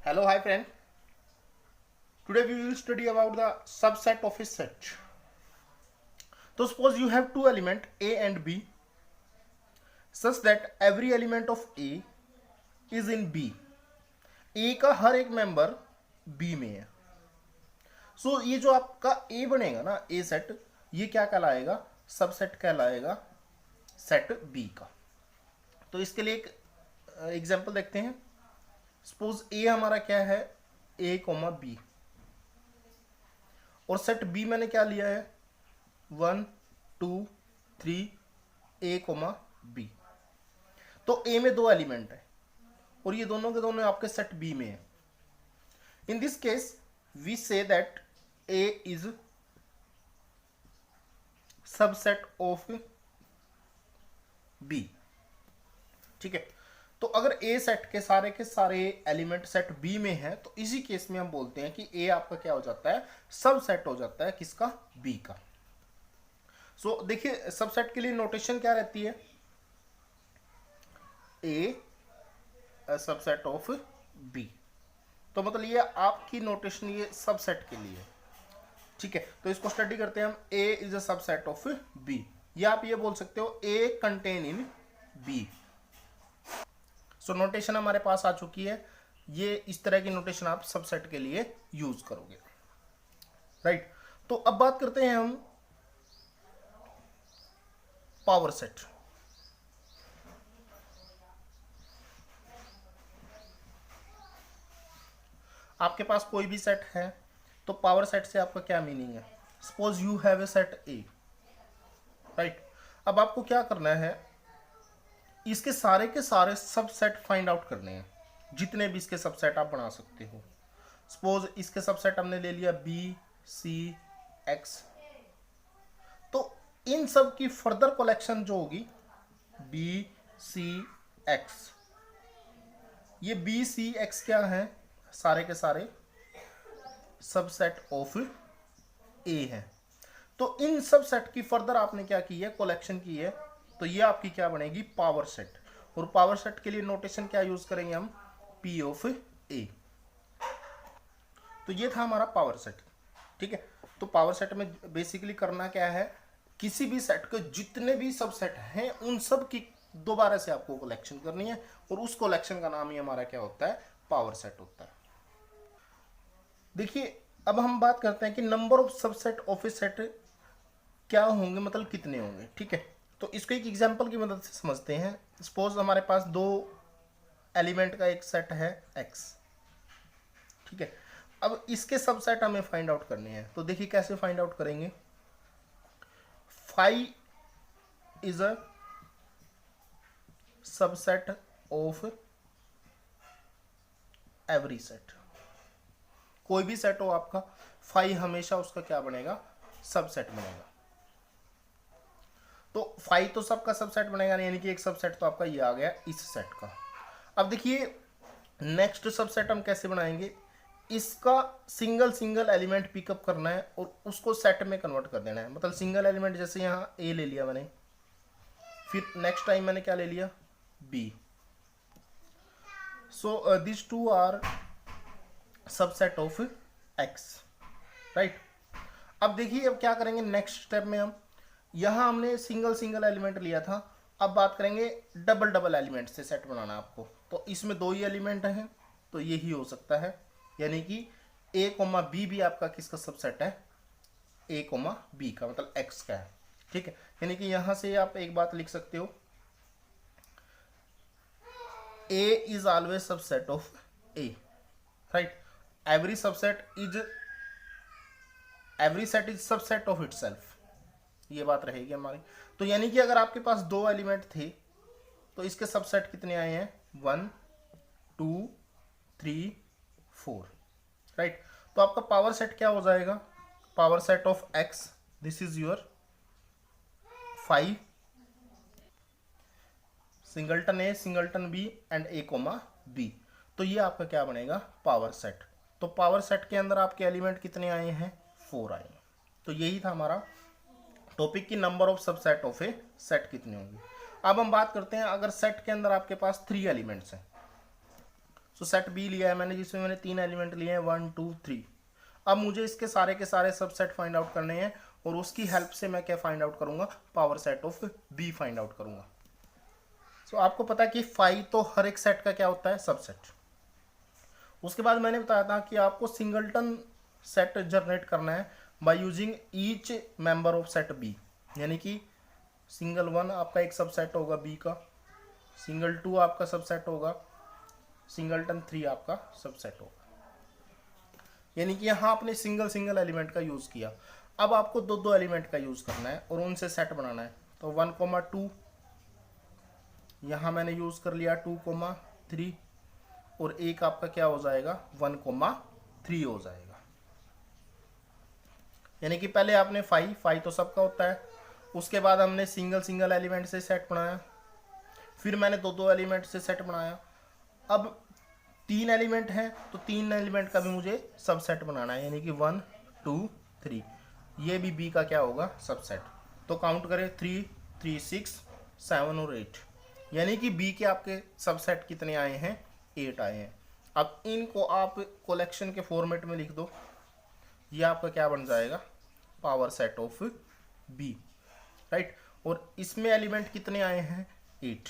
Hello, hi friend. Today we will study about the subset of a set. So suppose you have two elements A and B such that every element of A is in B. A का हर एक member B में है. So ये जो आपका A बनेगा ना A set, ये क्या कहलाएगा? सबसेट कहलाएगा सेट B का. तो इसके लिए एक एग्जांपल देखते हैं. सपोज A हमारा क्या है? A, B और सेट B मैंने क्या लिया है? 1, 2, 3 A, B. तो A में दो एलिमेंट है और ये दोनों के दोनों आपके सेट B में है. In this case we say that A is subset of B. ठीक है. तो अगर A सेट के सारे एलिमेंट सेट B में है तो इसी केस में हम बोलते हैं कि A आपका क्या हो जाता है? सबसेट हो जाता है किसका? B का. सो देखिए सबसेट के लिए नोटेशन क्या रहती है? A subset of B. तो मतलब ये आपकी नोटेशन ये सबसेट के लिए. ठीक है. तो इसको स्टडी करते हैं हम. A is a subset of B. या आप ये बोल सकते हो A contain in B. So notation हमारे पास आ चुकी है. ये इस तरह की नोटेशन आप सबसेट के लिए यूज करोगे. राइट. तो अब बात करते हैं हम पावर सेट. आपके पास कोई भी सेट है तो पावर सेट से आपका क्या मीनिंग है? Suppose you have a set A. Right. अब आपको क्या करना है? इसके सारे के सारे सबसेट फाइंड आउट करने हैं. जितने भी इसके सबसेट आप बना सकते हो. सपोज इसके सबसेट हमने ले लिया B, C, X. तो इन सब की फर्दर कलेक्शन जो होगी B, C, X. ये B, C, X क्या है? सारे के सारे सबसेट ऑफ A है. तो इन सबसेट की फर्दर आपने क्या की है? कलेक्शन की है. तो ये आपकी क्या बनेगी? Power set. और पावर सेट के लिए नोटेशन क्या यूज करेंगे हम? P of A. तो ये था हमारा पावर सेट. ठीक है. तो पावर सेट में बेसिकली करना क्या है? किसी भी सेट के जितने भी सबसेट हैं उन सब की दोबारा से आपको कलेक्शन करनी है और उस कलेक्शन का नाम ही हमारा क्या होता है? पावर सेट होता है. देखिए अब हम बात करते हैं कि number of subset of a set क्या होंगे, मतलब कितने होंगे. ठीक है. तो इसको एक एग्जांपल की मदद से समझते हैं. सपोज हमारे पास दो एलिमेंट का एक सेट है X. ठीक है. अब इसके सबसेट हमें फाइंड आउट करने हैं. तो देखिए कैसे फाइंड आउट करेंगे. 5 is a subset of every set. कोई भी सेट हो आपका, 5 हमेशा उसका क्या बनेगा? सबसेट बनेगा. तो 5 तो सबका सबसेट बनेगा, यानी कि एक सबसेट तो आपका ये आ गया इस सेट का. अब देखिए नेक्स्ट सबसेट हम कैसे बनाएंगे. इसका सिंगल एलिमेंट पिकअप करना है और उसको सेट में कन्वर्ट कर देना है. मतलब सिंगल एलिमेंट जैसे यहाँ A ले लिया मैंने, फिर नेक्स्ट टाइम मैंने क्या ले लिया? B. So this two are subset of X. Right. अब देखिए अब क्या करेंगे नेक्स्ट स्टेप में हम. यहां हमने सिंगल एलिमेंट लिया था. अब बात करेंगे डबल एलिमेंट से सेट बनाना आपको. तो इसमें दो ही एलिमेंट हैं तो यही हो सकता है. यानी कि A, B भी आपका किसका सबसेट है? A, B का, मतलब X का है. ठीक है. यानी कि यहां से आप एक बात लिख सकते हो, A is always subset of A. Right. every set is subset of itself. ये बात रहेगी हमारी. तो यानी कि अगर आपके पास दो एलिमेंट थे तो इसके सबसेट कितने आए हैं? 1, 2, 3, 4. राइट. तो आपका पावर सेट क्या हो जाएगा? Power set of X, this is your 5 singleton A, singleton B and A, B. तो ये आपका क्या बनेगा? Power set. तो पावर सेट के अंदर आपके एलिमेंट कितने आए हैं? 4 आए. तो यही था हमारा टॉपिक की number of subset of a set कितने होंगे. अब हम बात करते हैं अगर सेट के अंदर आपके पास 3 एलिमेंट्स हैं. सो सेट बी लिया है मैंने, जिसमें मैंने 3 एलिमेंट लिए हैं 1 2 3। अब मुझे इसके सारे के सारे सबसेट फाइंड आउट करने हैं और उसकी हेल्प से मैं क्या फाइंड आउट करूंगा, power set of B find out करूंगा। सो आपको पता है कि फाई तो हर एक सेट का क्या होता है, सबसेट। उसके बाद मैंने बताया था कि आपको सिंगलटन सेट जनरेट करना है by using each member of set B, यानी कि सिंगल 1 आपका एक सबसेट होगा बी का, सिंगल 2 आपका सबसेट होगा, सिंगलटन 3 आपका सबसेट होगा। यानी कि यहाँ आपने सिंगल एलिमेंट का यूज किया। अब आपको दो एलिमेंट का यूज करना है और उनसे सेट बनाना है। तो 1,2 यहाँ मैंने यूज कर लिया, 2,3 और एक आपका क्या हो जाएगा, 1,3 हो जाएगा। यानी कि पहले आपने फाई तो सबका होता है, उसके बाद हमने सिंगल एलिमेंट से सेट बनाया, फिर मैंने दो एलिमेंट से सेट बनाया। अब 3 एलिमेंट हैं तो 3 एलिमेंट का भी मुझे सबसेट बनाना है, यानी कि 1 2 3, ये भी बी का क्या होगा, सबसेट। तो काउंट करें 3 3 6 7 और 8, यानी कि बी के आपके सबसेट कितने आए हैं, 8 आए हैं। अब इनको आप कलेक्शन के फॉर्मेट में लिख दो, ये आपका क्या बन जाएगा, power set of B, right. और इसमें एलिमेंट कितने आए हैं, 8।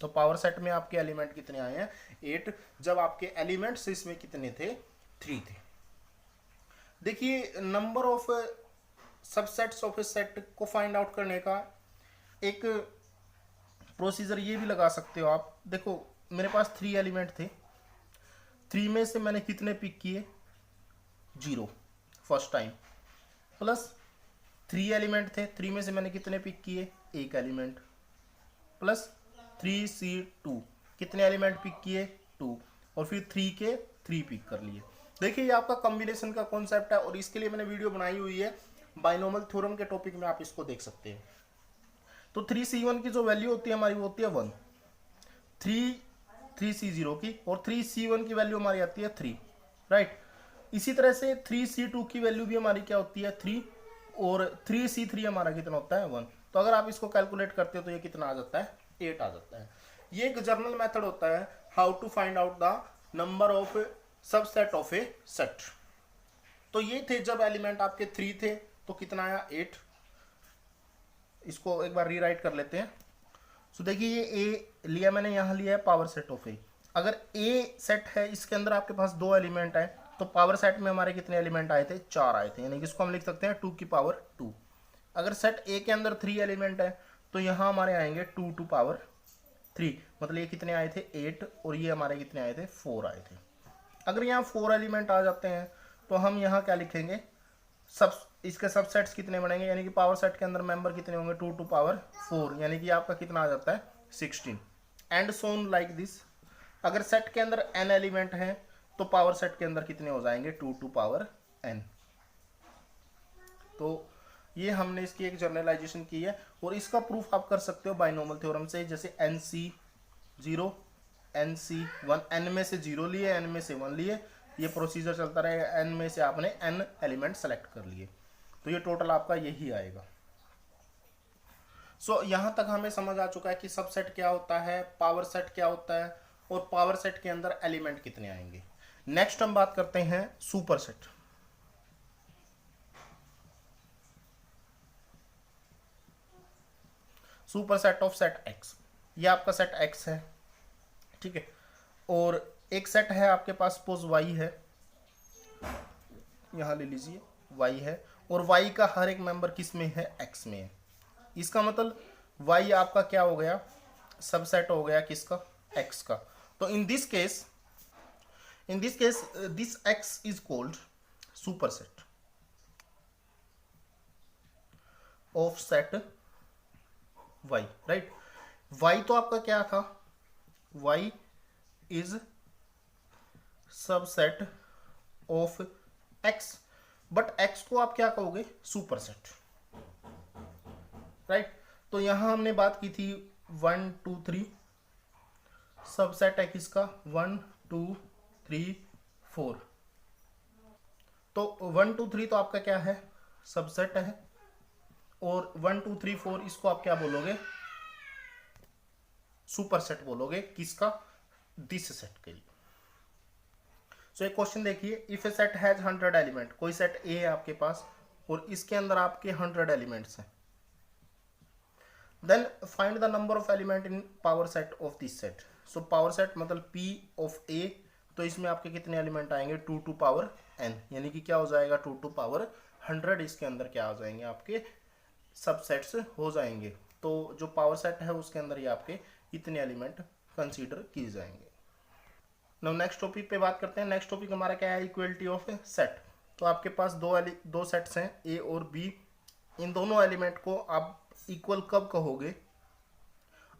तो पावर सेट में आपके एलिमेंट कितने आए हैं, 8, जब आपके एलिमेंट्स इसमें कितने थे, 3 थे। देखिए number of subsets of a set को फाइंड आउट करने का एक प्रोसीजर ये भी लगा सकते हो आप। देखो मेरे पास 3 एलिमेंट थे, 3 में से मैंने कितने पिक किए, 0 फर्स्ट टाइम, प्लस 3 एलिमेंट थे, 3 में से मैंने कितने पिक किए, 1 एलिमेंट, प्लस 3C2 कितने एलिमेंट पिक किए, 2, और फिर 3 के 3 पिक कर लिए। देखिए ये आपका कॉम्बिनेशन का कॉन्सेप्ट है और इसके लिए मैंने वीडियो बनाई हुई है, बाइनोमियल थ्योरम के टॉपिक में आप इसको देख सकते हैं। तो 3C1 की जो वैल्यू होती है हमारी वो होती है 1, 3C0 की, और 3C1 की वैल्यू हमारी आती है 3, राइट। इसी तरह से 3C2 की वैल्यू भी हमारी क्या होती है, 3, और 3C3 हमारा कितना होता है, 1। तो अगर आप इसको कैलकुलेट करते हो तो ये कितना आ जाता है, 8 आ जाता है। ये एक जर्नल मेथड होता है how to find out the number of subset of a set. तो ये थे जब एलिमेंट आपके 3 थे तो कितना आया, 8। इसको एक बार रीराइट कर लेते हैं। सो देखिए ये ए लिया मैंने, यहाँ लिया है पावर सेट ऑफ ए। अगर ए सेट है, इसके अंदर आपके पास 2 एलिमेंट है, तो पावर सेट में हमारे कितने एलिमेंट आए थे, 4 आए थे, यानी कि इसको हम लिख सकते हैं 2 की पावर 2। अगर सेट ए के अंदर 3 एलिमेंट है तो यहाँ हमारे आएंगे 2 टू पावर 3, मतलब ये कितने आए थे, 8, और ये हमारे कितने आए थे, 4 आए थे। अगर यहाँ 4 एलिमेंट आ जाते हैं तो हम यहाँ क्या लिखेंगे, इसके सबसेट्स कितने बनेंगे, यानी कि पावर सेट के अंदर मेंबर कितने होंगे, 2 टू पावर 4, यानी कि आपका कितना आ जाता है, 16, एंड सोन लाइक दिस। अगर सेट के अंदर n एलिमेंट है तो पावर सेट के अंदर कितने हो जाएंगे, 2 टू पावर n। तो ये हमने इसकी एक जर्नलाइजेशन की है और इसका प्रूफ आप कर सकते हो बाइनोमियल थ्योरम से, जैसे NC0 NC1, n में से 0 लिए, n में से 1 लिए, ये प्रोसीजर चलता रहेगा, n में से आपने n एलिमेंट सेलेक्ट कर लिए, तो ये टोटल आपका यही आएगा। सो यहाँ तक हमें समझ आ चुका है कि सबसेट क्या होता है, पावर सेट क्या होता है, और पावर सेट के अंदर एलिमेंट कितने आएंगे। नेक्स्ट हम बात करते हैं super set. Super set of set x, ये आपका सेट एक्स है, ठीक है, और एक सेट है आपके पास, सपोज वाई है, यहां ले लीजिए वाई है, और वाई का हर एक मेंबर किस में है, एक्स में है। इसका मतलब वाई आपका क्या हो गया, सबसेट हो गया किसका, एक्स का। तो इन this case this x is called super set of set y, right. y तो आपका क्या था, y is subset of x, but x को आप क्या कहोगे, सुपर सेट, राइट। तो यहां हमने बात की थी 1 2 3, सबसेट है किसका, 1 2 3 4। तो 1 2 3 तो आपका क्या है, सबसेट है, और 1 2 3 4 इसको आप क्या बोलोगे, सुपर सेट बोलोगे, किसका, दिस सेट के लिए। सो एक क्वेश्चन देखिए, if A set has 100 element, कोई सेट ए है आपके पास और इसके अंदर आपके 100 एलिमेंट्स हैं, then find the number of element in power set of this set. So power set मतलब P ऑफ A, तो इसमें आपके कितने एलिमेंट आएंगे 2 टू पावर n, यानी कि क्या हो जाएगा 2 टू पावर 100, इसके अंदर क्या हो जाएंगे आपके सबसेट्स हो जाएंगे। तो जो पावर सेट है उसके अंदर ये आपके इतने एलिमेंट कंसीडर किए जाएंगे। नाउ नेक्स्ट टॉपिक पे बात करते हैं। नेक्स्ट टॉपिक हमारा क्या है, इक्वलिटी ऑफ ए सेट। तो आपके पास दो सेट्स हैं ए और बी, इन दोनों एलिमेंट को आप इक्वल कब कहोगे,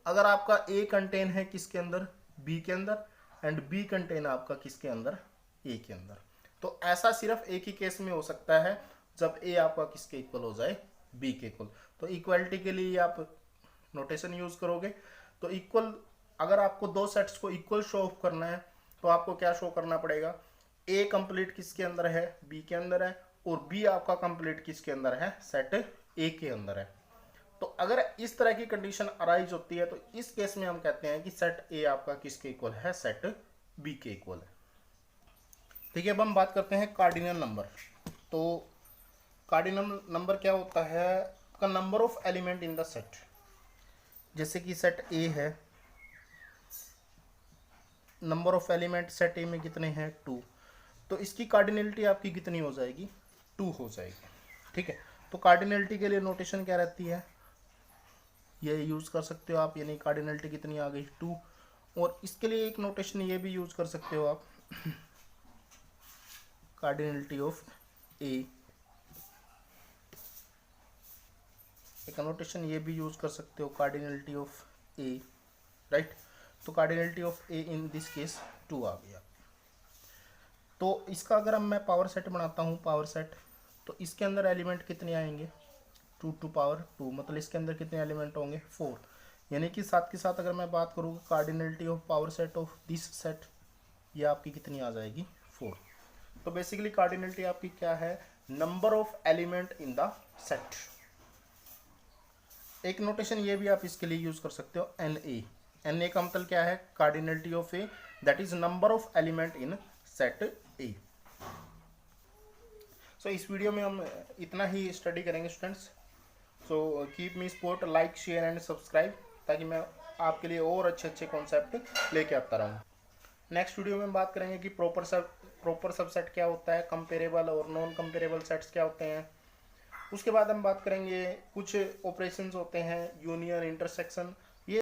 अगर आपका ए कंटेन है किसके अंदर, बी के अंदर, एंड बी कंटेन आपका किसके अंदर, ए के अंदर। तो ऐसा सिर्फ एक ही केस में हो सकता है जब ए आपका किसके इक्वल हो जाए, बी के इक्वल। तो इक्वलिटी के लिए आप नोटेशन यूज करोगे। तो इक्वल, अगर आपको दो सेट्स को इक्वल शो ऑफ करना है तो आपको क्या शो करना पड़ेगा, ए कंप्लीट किसके अंदर है, बी के अंदर है, और बी आपका कंप्लीट किसके अंदर है, सेट ए के अंदर है। तो अगर इस तरह की कंडीशन अराइज होती है तो इस केस में हम कहते हैं कि सेट ए आपका किसके इक्वल है, सेट बी के इक्वल है। ठीक है, अब हम बात करते हैं कार्डिनल नंबर। तो कार्डिनल नंबर क्या होता है, का number of element in the set. जैसे कि सेट ए है, नंबर ऑफ एलिमेंट सेट ए में कितने हैं 2, तो इसकी कार्डिनलिटी आपकी कितनी हो जाएगी, 2 हो जाएगी। ठीक है, तो कार्डिनलिटी के लिए नोटेशन क्या रहती है, ये यूज़ कर सकते हो आप, यानी कार्डिनलिटी कितनी आ गई 2। और इसके लिए एक नोटेशन ये भी यूज़ कर सकते हो आप, कार्डिनलिटी ऑफ ए, एक नोटेशन ये भी यूज़ कर सकते हो, कार्डिनलिटी ऑफ ए, राइट। तो cardinality of A in this case 2 आ गया। तो इसका अगर हम मैं पावर सेट बनाता हूँ, पावर सेट, तो इसके अंदर एलिमेंट कितने आएंगे 2 टू पावर 2, मतलब इसके अंदर कितने एलिमेंट होंगे 4। यानी कि साथ के साथ अगर मैं बात करूँ cardinality of power set of this set, ये आपकी कितनी आ जाएगी 4। तो बेसिकली कार्डिनलिटी आपकी क्या है, number of element in the set. एक नोटेशन ये भी आप इसके लिए यूज कर सकते हो, एन ए का मतलब क्या है, cardinality of A, that is number of element in set A. So इस वीडियो में हम इतना ही स्टडी करेंगे students. So keep me support, like share and subscribe, ताकि मैं आपके लिए और अच्छे अच्छे कॉन्सेप्ट लेके आता रहूँ। नेक्स्ट वीडियो में हम बात करेंगे कि प्रॉपर सबसेट क्या होता है, कंपेरेबल और नॉन कंपेरेबल सेट्स क्या होते हैं। उसके बाद हम बात करेंगे कुछ ऑपरेशंस होते हैं, यूनियन, इंटरसेक्शन,